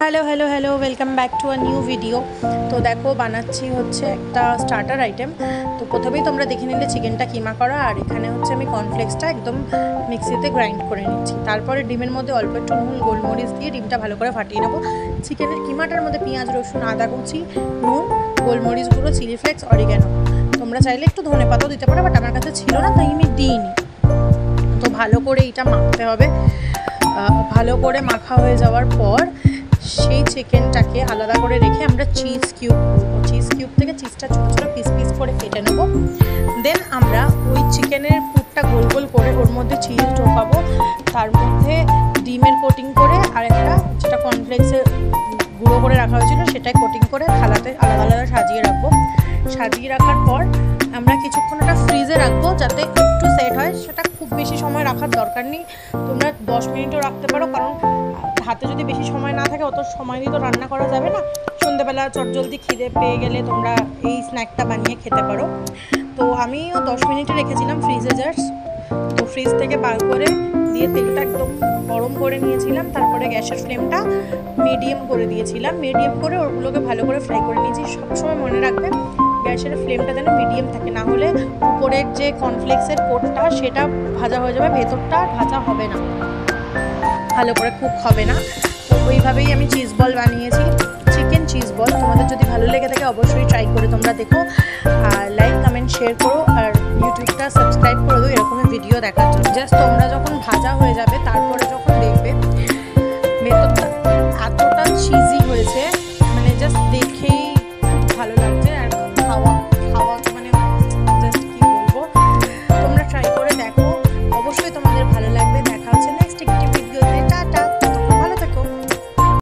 Hello hello hello welcome back to a new video. तो देखो बनाচ্ছি হচ্ছে একটা স্টার্টার আইটেম। তো প্রথমেই তোমরা দেখে নিলে চিকেনটা কিমা করা, আর এখানে হচ্ছে আমি কর্নফ্লেক্সটা একদম মিক্সিতে গ্রাইন্ড করে নিচ্ছি। তারপরে ডিমের মধ্যে অল্প একটু নুন গোলমরিচ দিয়ে ডিমটা ভালো করে ফাটিয়ে নেবো। চিকেনের কিমাটার মধ্যে পেঁয়াজ রসুন আদা কুচি নুন গোলমরিচ গুঁড়ো চিলি ফ্লেক্স অরিগ্যানো, তোমরা চাইলে একটু ধনে পাতাও দিতে পারো, বাট আমার কাছে ছিল না তাই আমি দিইনি। তো ভালো করে এটা মাখতে হবে। ভালো করে মাখা হয়ে যাওয়ার পর সেই চিকেনটাকে আলাদা করে রেখে আমরা চিজ কিউব করবো। চিজ কিউব থেকে চিজটা ছোটো ছোটো পিস পিস করে কেটে নেবো। দেন আমরা ওই চিকেনের পুরটা গোল গোল করে ওর মধ্যে চিজ ঢোকাবো, তার মধ্যে ডিমের কোটিং করে আর একটা যেটা কর্নফ্লেক্সের গুঁড়ো করে রাখা হয়েছিল সেটাই কোটিং করে থালাতে আলাদা আলাদা সাজিয়ে রাখবো। সাজিয়ে রাখার পর আমরা কিছুক্ষণ ওটা ফ্রিজে রাখবো যাতে একটু সেট হয়। সেটা খুব বেশি সময় রাখার দরকার নেই, তোমরা 10 মিনিটও রাখতে পারো, কারণ হাতে যদি বেশি সময় না থাকে অত সময় দিয়ে তো রান্না করা যাবে না। সন্ধ্যেবেলা চটজলদি খিদে পেয়ে গেলে তোমরা এই স্ন্যাকটা বানিয়ে খেতে পারো। তো আমিও 10 মিনিটে রেখেছিলাম ফ্রিজে জাস্ট। তো ফ্রিজ থেকে বার করে দিয়ে তেলটা একদম গরম করে নিয়েছিলাম, তারপরে গ্যাসের ফ্লেমটা মিডিয়াম করে দিয়েছিলাম। মিডিয়াম করে ওগুলোকে ভালো করে ফ্রাই করে নিয়েছি। সবসময় মনে রাখবে গ্যাসের ফ্লেমটা যেন মিডিয়াম থাকে, না হলে উপরের যে কর্নফ্লেক্সের কোটটা সেটা ভাজা হয়ে যাবে, ভেতরটা ভাজা হবে না, ভালো করে কুক হবে না। তো ওইভাবেই আমি চিজ বল বানিয়েছি, চিকেন চিজ বল। তোমাদের যদি ভালো লেগে থাকে অবশ্যই ট্রাই করে তোমরা দেখো, আর লাইক কমেন্ট শেয়ার করো, আর ইউটিউবটা সাবস্ক্রাইব করে দাও এরকমই ভিডিও দেখার জন্য। জাস্ট তোমরা যখন ভাজা হয়ে